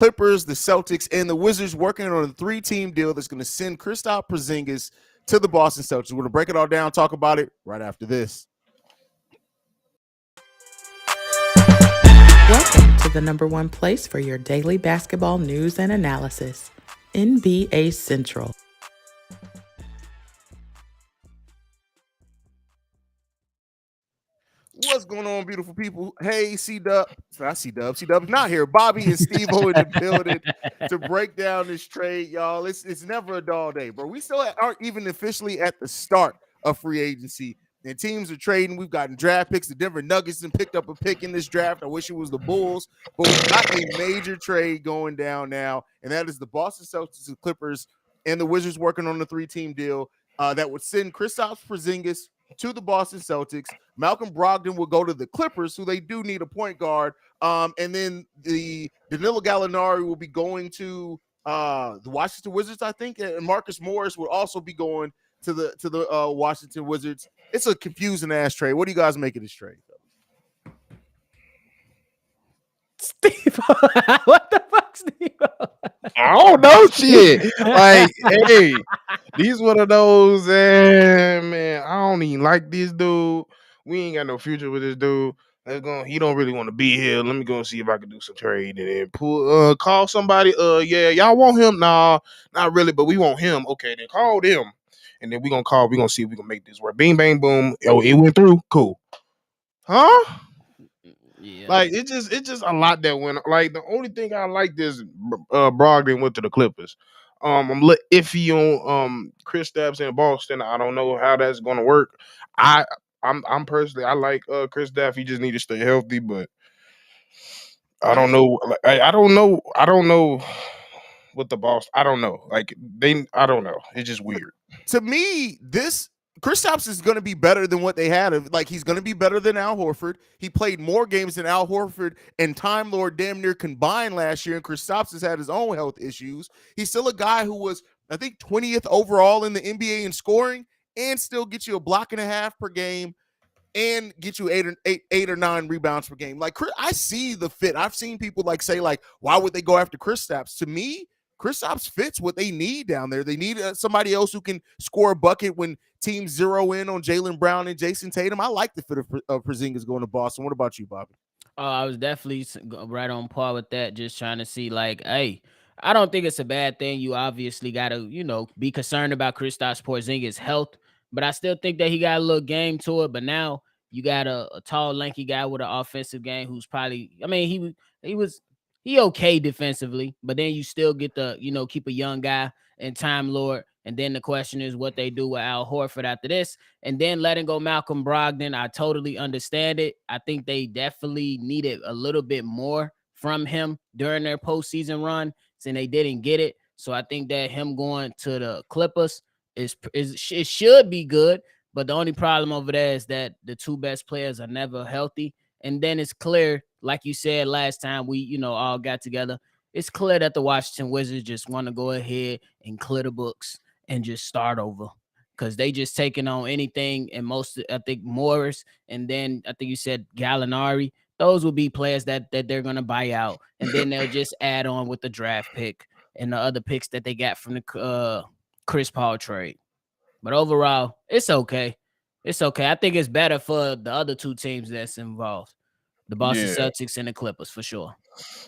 Clippers, the Celtics, and the Wizards working on a 3-team deal that's going to send Kristaps Porzingis to the Boston Celtics. We're going to break it all down, talk about it right after this. Welcome to the number one place for your daily basketball news and analysis, NBA Central. What's going on, beautiful people? Hey, C-Dub. Not C-Dub. C-Dub's not here. Bobby and Stevo in the building to break down this trade, y'all. It's never a dull day, bro. We still aren't even officially at the start of free agency, and teams are trading. We've gotten draft picks. The Denver Nuggets and picked up a pick in this draft. I wish it was the Bulls, but we've got a major trade going down now, and that is the Boston Celtics and Clippers and the Wizards working on a 3-team deal that would send Kristaps Porzingis to the Boston Celtics. Malcolm Brogdon will go to the Clippers, who they do need a point guard. And then the Danilo Gallinari will be going to the Washington Wizards, I think. And Marcus Morris will also be going to the Washington Wizards. It's a confusing ass trade. What do you guys make of this trade? Steve, what the fuck, Steve? I don't know shit. Like, hey, these one of those, man, I don't even like this dude. We ain't got no future with this dude. He don't really want to be here. Let me go and see if I can do some trade and then call somebody. Yeah, y'all want him? Nah, not really, but we want him. Okay, then call them. And then we're gonna see if we can make this work. Bing bang boom. Oh, it went through. Cool. Huh? Yeah. Like it's just a lot that went. Like the only thing I like is Brogdon went to the Clippers. I'm a little iffy on Kristaps in Boston. I don't know how that's gonna work. I'm personally I like Kristaps. He just need to stay healthy, but I don't know. I don't know with the Boston. I don't know. I don't know. It's just weird. To me, this Kristaps is going to be better than what they had. Like, he's going to be better than Al Horford. He played more games than Al Horford and Time Lord damn near combined last year, and Kristaps has had his own health issues. He's still a guy who was, I think, 20th overall in the NBA in scoring and still gets you a block and a half per game and get you eight or nine rebounds per game. Like, I see the fit. I've seen people say, why would they go after Kristaps? To me, Kristaps fits what they need down there. They need somebody else who can score a bucket when teams zero in on Jaylen Brown and Jason Tatum. I like the fit of Porzingis going to Boston. What about you, Bobby? I was definitely right on par with that. Just trying to see, hey, I don't think it's a bad thing. You obviously got to, be concerned about Kristaps Porzingis' health, but I still think that he got a little game to it. But now you got a tall, lanky guy with an offensive game who's probably, he okay defensively, but then you still get the, keep a young guy and Time Lord. And then the question is what they do with Al Horford after this. And then letting go Malcolm Brogdon, I totally understand it. I think they definitely needed a little bit more from him during their postseason run, and they didn't get it. So I think that him going to the Clippers it should be good. But the only problem over there is that the two best players are never healthy. And then it's clear, like you said last time we, all got together, it's clear that the Washington Wizards just want to go ahead and clear the books and just start over because they just taking on anything. And I think Morris, and then I think you said Gallinari, those will be players that they're going to buy out. And then they'll just add on with the draft pick and the other picks that they got from the Chris Paul trade. But overall, it's okay. It's okay. I think it's better for the other two teams that's involved. The Boston Celtics and the Clippers, for sure.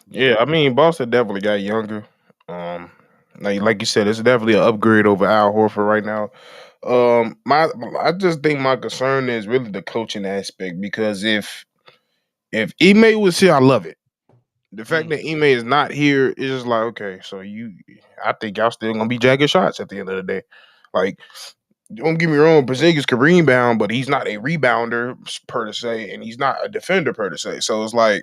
Yeah, I mean, Boston definitely got younger. Like you said, it's definitely an upgrade over Al Horford right now. I just think my concern is really the coaching aspect because if Ime was here, I love it. The fact that Ime is not here is just like, okay, so I think y'all still gonna be jacking shots at the end of the day. Like, don't get me wrong, Porzingis can rebound, but he's not a rebounder per se, and he's not a defender per se. So it's like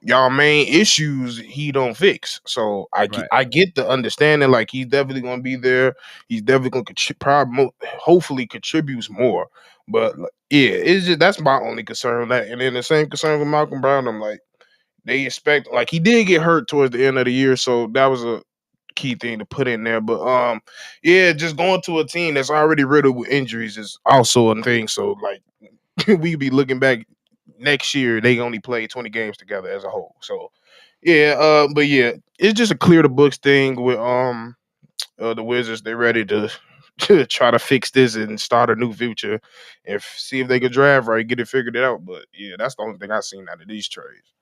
y'all main issues he don't fix. So I get the understanding. Like he's definitely gonna be there. He's definitely gonna hopefully contributes more. But yeah, it's just that's my only concern with that. And then the same concern with Malcolm Brown. I'm like they expect he did get hurt towards the end of the year, so that was a key thing to put in there. But yeah, just going to a team that's already riddled with injuries is also a thing. So we be looking back next year, they only played 20 games together as a whole. So Yeah, but yeah, it's just a clear the books thing with the Wizards. They're ready to to try to fix this and start a new future, and see if they could draft right, get it figured out. But yeah, that's the only thing I've seen out of these trades.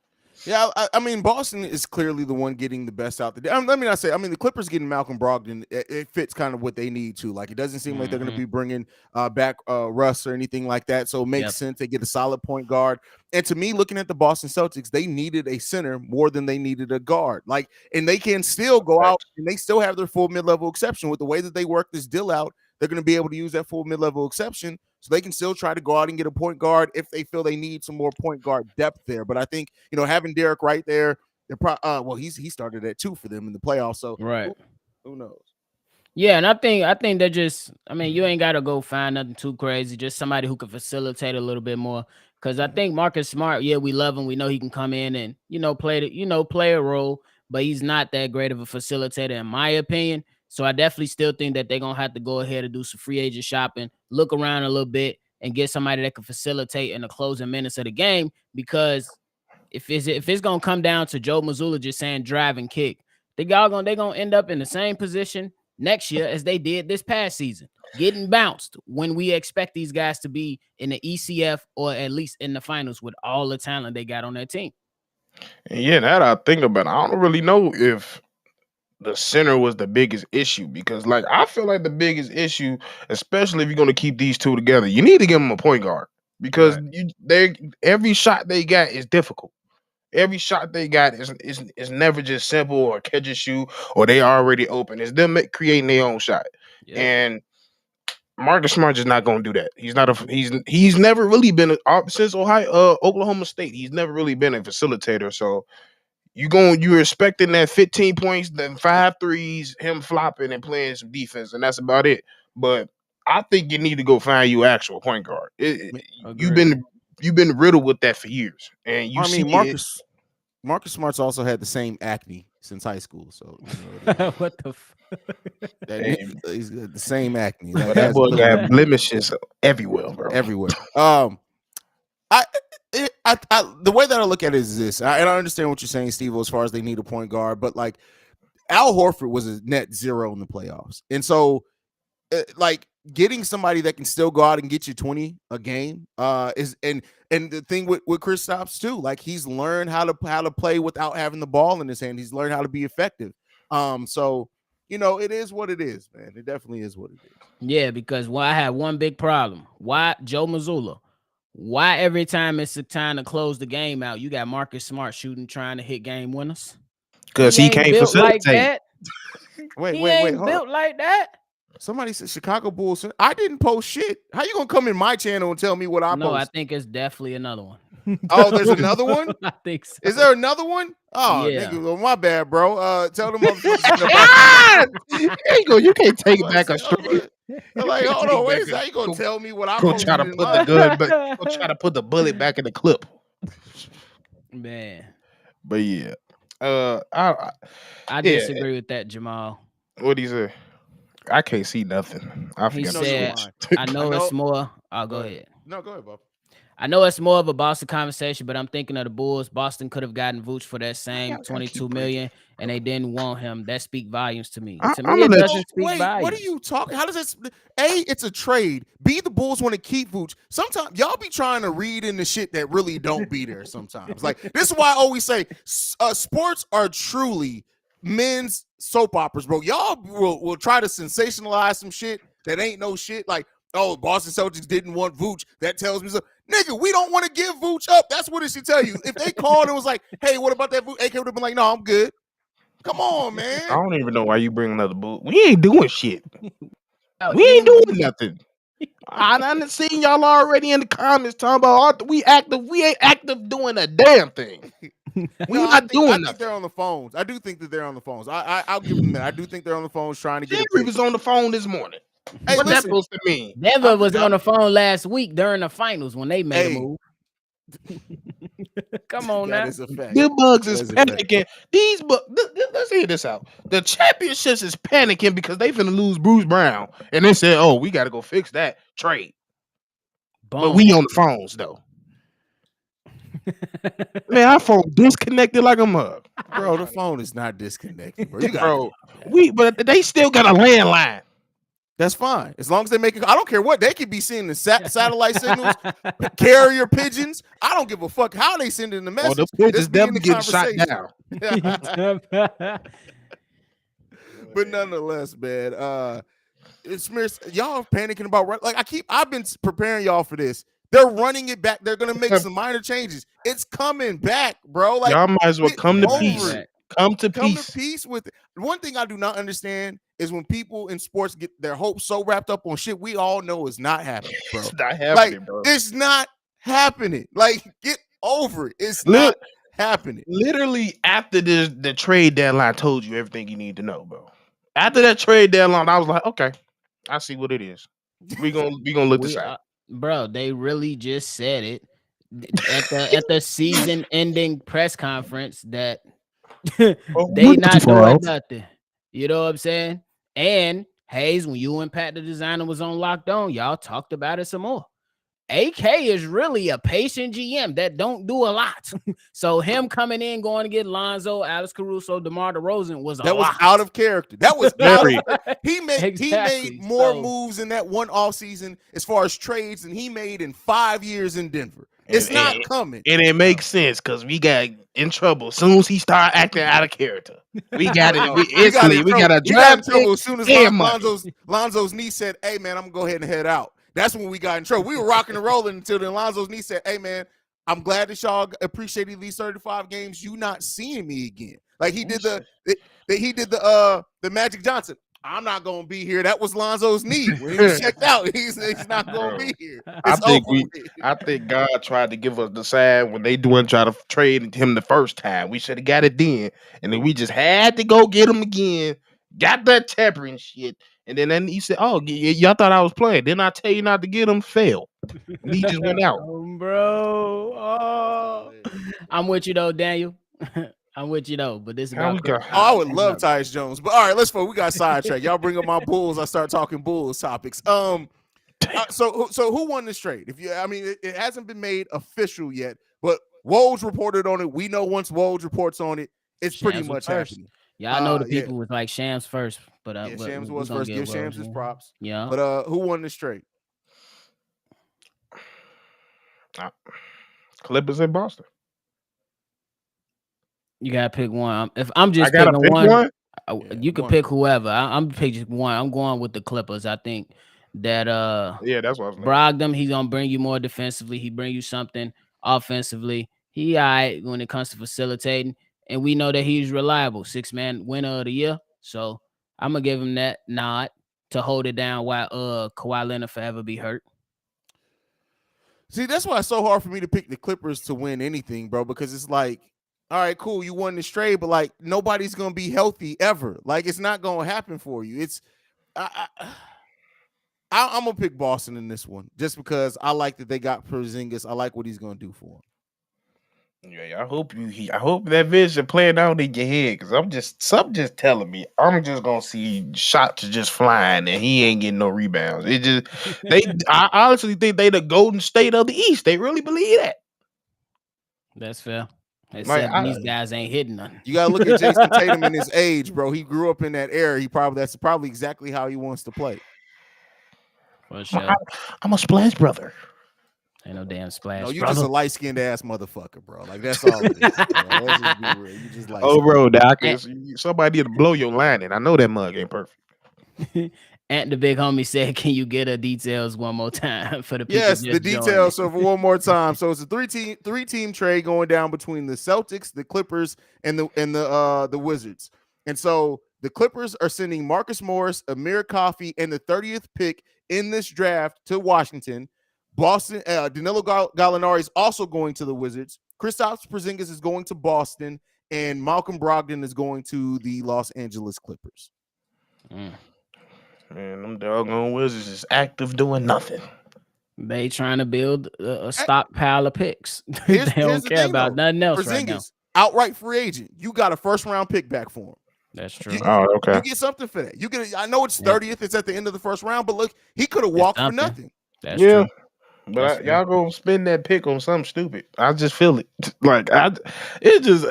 Yeah, I mean, Boston is clearly the one getting the best out there. Let me not say. I mean, the Clippers getting Malcolm Brogdon, it fits kind of what they need to. Like, it doesn't seem like they're going to be bringing back Russ or anything like that. So it makes sense. They get a solid point guard. And to me, looking at the Boston Celtics, they needed a center more than they needed a guard. Like, and they can still go out and they still have their full mid-level exception with the way that they work this deal out. They're going to be able to use that full mid-level exception. So they can still try to go out and get a point guard if they feel they need some more point guard depth there. But I think, having Derek right there, they're he started at 2 for them in the playoffs. So right, who knows? Yeah, and I think they're just. I mean, you ain't got to go find nothing too crazy. Just somebody who can facilitate a little bit more. Because I think Marcus Smart, yeah, we love him. We know he can come in and play a role, but he's not that great of a facilitator, in my opinion. So I definitely still think that they're gonna have to go ahead and do some free agent shopping, look around a little bit, and get somebody that can facilitate in the closing minutes of the game. Because if it's gonna come down to Joe Mazzulla just saying drive and kick, they're gonna end up in the same position next year as they did this past season, getting bounced when we expect these guys to be in the ECF or at least in the finals with all the talent they got on their team. And yeah, that I think about. I don't really know if the center was the biggest issue because, like, I feel like the biggest issue, especially if you're going to keep these two together, you need to give them a point guard because every shot they got is difficult. Every shot they got is never just simple or catch and shoot or they already open. It's them creating their own shot. Yep. And Marcus Smart is not going to do that. He's never really been since Oklahoma State. He's never really been a facilitator. So you're expecting that 15 points, then 5 threes, him flopping and playing some defense, and that's about it. But I think you need to go find you actual point guard. You've been riddled with that for years, and Marcus Smart's also had the same acne since high school. So what the. He's got the same acne. Like, that boy got blemishes everywhere, bro. Everywhere. The way that I look at it is this, and I understand what you're saying, Steve, as far as they need a point guard, but like Al Horford was a net zero in the playoffs, and so like getting somebody that can still go out and get you 20 a game is and the thing with Kristaps too, like he's learned how to play without having the ball in his hand. He's learned how to be effective. So it is what it is, man. It definitely is what it is. Yeah, because I have one big problem. Why Joe Mazzulla? Why every time it's the time to close the game out, you got Marcus Smart trying to hit game winners? Because he can't facilitate. Like that. Wait, built like that. Somebody said Chicago Bulls. I didn't post shit. How you gonna come in my channel and tell me what I post? No, I think it's definitely another one. Oh, there's another one? I think so. Is there another one? Oh, yeah. Nigga, well, my bad, bro. Tell them you can't take it back a straight. Like, hold on, wait a second. How you gonna tell me what I'm gonna try to put the gun, but gonna try to put the bullet back in the clip? Man. But yeah. I disagree with that, Jamal. What'd he say? I can't see nothing. He said, I know it's more. I'll go ahead. No, go ahead, Bob. I know it's more of a Boston conversation, but I'm thinking of the Bulls. Boston could have gotten Vooch for that same $22 million, and they didn't want him. That speak volumes to me. To me, it doesn't speak volumes. What are you talking? How does this? A, it's a trade. B, the Bulls want to keep Vooch. Sometimes y'all be trying to read into shit that really don't be there. Sometimes, like this is why I always say, sports are truly men's soap operas, bro. Y'all will try to sensationalize some shit that ain't no shit. Like, oh, Boston Celtics didn't want Vooch. That tells me so. Nigga, we don't want to give Vooch up. That's what it should tell you. If they called and was like, hey, what about that Vooch? AK would have been like, no, I'm good. Come on, man. I don't even know why you bring another Vooch. We ain't doing shit. We ain't doing nothing. I done seen y'all already in the comments talking about we active. We ain't active doing a damn thing. I think they're on the phones. I do think that they're on the phones. I'll give them that. I do think they're on the phones trying to get. Jerry was on the phone this morning. Hey, what's that supposed to mean? Denver was on the phone last week during the finals when they made a move. Come on now. Is a fact. The Bugs is panicking. These Bugs. Let's hear this out. The championships is panicking because they finna lose Bruce Brown, and they said, "Oh, we got to go fix that trade." Boom. But we on the phones though. Man, our phone disconnected like a mug. Bro, the phone is not disconnected, bro. You got Bro, but they still got a landline. That's fine. As long as they make it. I don't care what. They could be sending satellite signals, carrier pigeons. I don't give a fuck how they sending the message. Well, the pigeons Just be in definitely the getting shot conversation. down. But nonetheless, man, y'all panicking about I've been preparing y'all for this. They're running it back. They're gonna make some minor changes. It's coming back, bro. Like y'all might as well come to peace. it. Come to Come peace. to peace with it. One thing I do not understand is when people in sports get their hopes so wrapped up on shit we all know is not happening, bro. It's not happening, bro. It's not happening. Like, get over it. It's not happening. Literally after the trade deadline told you everything you need to know, bro. After that trade deadline, I was like, okay, I see what it is. We gonna look this out. Bro, they really just said it at the season ending press conference that they not doing nothing. You know what I'm saying? And Haize, when you and Pat the designer was on Locked On, y'all talked about it some more. AK is really a patient GM that don't do a lot. So him coming in, going to get Lonzo, Alex Caruso, DeMar DeRozan was out of character. That was very. He made more moves in that one offseason as far as trades than he made in 5 years in Denver. It's not coming. And it makes sense because we got in trouble as soon as he started acting out of character. We got it. We got a draft trouble as soon as Lonzo's knee said, "Hey man, I'm gonna go ahead and head out." That's when we got in trouble. We were rocking and rolling until then Lonzo's knee said, "Hey man, I'm glad that y'all appreciated these 35 games. You not seeing me again." Like he did the Magic Johnson. I'm not gonna be here. That was Lonzo's knee when he was checked out. He's not gonna be here. I think God tried to give us the sign when they didn't try to trade him the first time. We should have got it then, and then we just had to go get him again. Got that tampering shit. And then he said, "Oh, y'all thought I was playing. Didn't I tell you not to get him? Fail." And he just went out. Bro. Oh. I'm with you though, Daniel. I'm with you though, but this is about I would love Tyus Jones. But all right, let's we got sidetracked. Y'all bring up my Bulls. I start talking Bulls topics. So who won this trade? It hasn't been made official yet, but Woj reported on it. We know once Woj reports on it, it's pretty much happening. Y'all know the people was like Shams first, but Shams was first. Give Shams his props. Yeah. But who won this trade? Clippers in Boston. You gotta pick one. If I'm just picking one, you can pick whoever. I'm picking one. I'm going with the Clippers. I think that that's what I was Brogdon, he's gonna bring you more defensively. He bring you something offensively. He all right when it comes to facilitating. And we know that he's reliable, 6-man winner of the year. So I'm gonna give him that nod to hold it down while Kawhi Leonard forever be hurt. See, that's why it's so hard for me to pick the Clippers to win anything, bro, because it's like, all right, cool, you won this trade, but like nobody's gonna be healthy ever. Like it's not gonna happen for you. I'm gonna pick Boston in this one just because I like that they got Porzingis. I like what he's gonna do for him. Yeah, I hope that vision playing out in your head because something just telling me I'm just gonna see shots just flying and he ain't getting no rebounds. I honestly think they the Golden State of the East. They really believe that. That's fair. These guys ain't hitting nothing. You gotta look at Jason Tatum in his age, bro. He grew up in that era. That's probably exactly how he wants to play. For sure. I'm a splash brother. Ain't no damn splash. No, you just a light-skinned ass motherfucker, bro. Like that's all it is. Let's just be real. You just like bro, Doc, somebody need to blow your line, and I know that mug ain't perfect. And the big homie said, "Can you get the details one more time for the people?" Yes, the details. So for one more time, so it's a three-team trade going down between the Celtics, the Clippers, and the Wizards. And so the Clippers are sending Marcus Morris, Amir Coffey, and the 30th pick in this draft to Washington. Boston, Danilo Gallinari is also going to the Wizards. Kristaps Porzingis is going to Boston, and Malcolm Brogdon is going to the Los Angeles Clippers. Man, them doggone Wizards is active doing nothing. They trying to build a stockpile of picks. They don't care about nothing else Porzingis, right now. Outright free agent. You got a first-round pick back for him. That's true. Okay. You get something for that. I know it's 30th. It's at the end of the first round, but look, he could have walked for nothing. That's true. But y'all go spend that pick on something stupid. I just feel it. Like it just.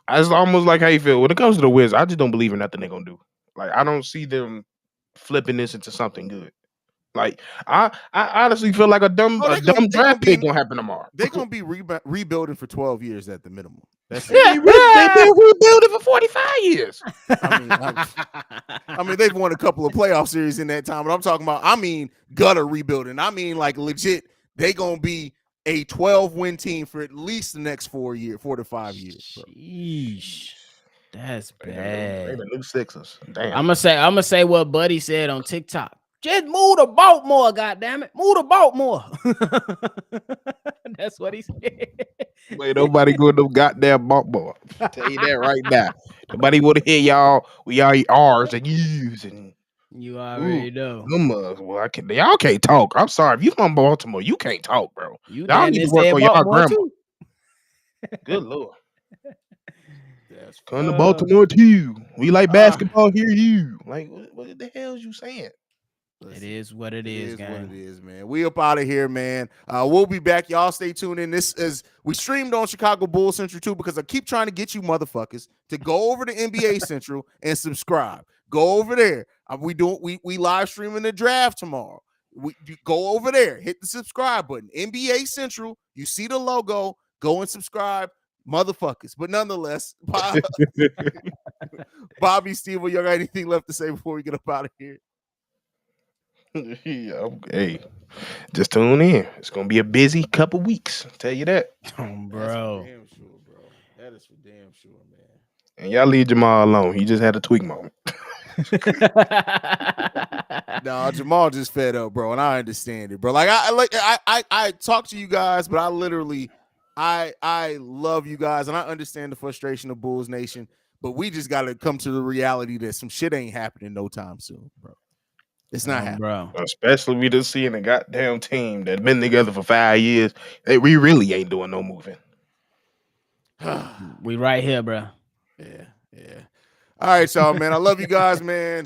It's almost like how you feel when it comes to the Wizards. I just don't believe in nothing they're gonna do. Like I don't see them flipping this into something good. Like I honestly feel like a dumb draft pick gonna happen tomorrow. They're gonna be rebuilding for 12 years at the minimum. That's they've been rebuilding for 45 years. I mean, they've won a couple of playoff series in that time, but I'm talking about. I mean, gutter rebuilding. I mean, like legit. They gonna be a 12-win team for at least the next 4 to 5 years. Bro. Sheesh. That's bad. They the new Sixers. Damn. I'm gonna say what Buddy said on TikTok. Just move to Baltimore, goddammit. Move to Baltimore. That's what he said. Wait, nobody going to goddamn Baltimore. I'll tell you that right now. Nobody want to hear y'all. We all ours and yous and you already know. Well, y'all can't talk. I'm sorry. If you from Baltimore, you can't talk, bro. Y'all need to work on y'all grandma. Too. Good Lord. Come to Baltimore too. We like basketball here. You like what the hell is you saying? It is what it is, what it is, man. We up out of here, man. We'll be back. Y'all stay tuned in. This is we streamed on Chicago Bulls Central too because I keep trying to get you motherfuckers to go over to NBA Central and subscribe. Go over there. We live streaming the draft tomorrow. You go over there, hit the subscribe button. NBA Central. You see the logo. Go and subscribe. Motherfuckers, but nonetheless, Bobby, Stevo, you got anything left to say before we get up out of here? Yeah, hey, just tune in. It's gonna be a busy couple weeks. I'll tell you that, bro. That's for damn sure, bro. That is for damn sure, man. And y'all leave Jamal alone. He just had a tweak moment. No, Jamal just fed up, bro, and I understand it, bro. Like I talk to you guys, but I literally. I love you guys, and I understand the frustration of Bulls Nation, but we just got to come to the reality that some shit ain't happening no time soon, bro. It's not happening. Bro. Especially we just seeing a goddamn team that been together for 5 years. We really ain't doing no moving. We right here, bro. Yeah. All right, y'all, man. I love you guys, man.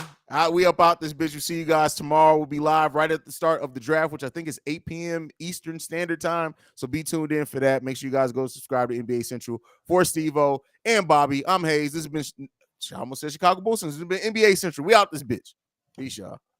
We up out this bitch. We'll see you guys tomorrow. We'll be live right at the start of the draft, which I think is 8 p.m. Eastern Standard Time. So be tuned in for that. Make sure you guys go subscribe to NBA Central. For Stevo and Bobby, I'm Haize. This has been, I almost said Chicago Bulls. This has been NBA Central. We out this bitch. Peace, y'all.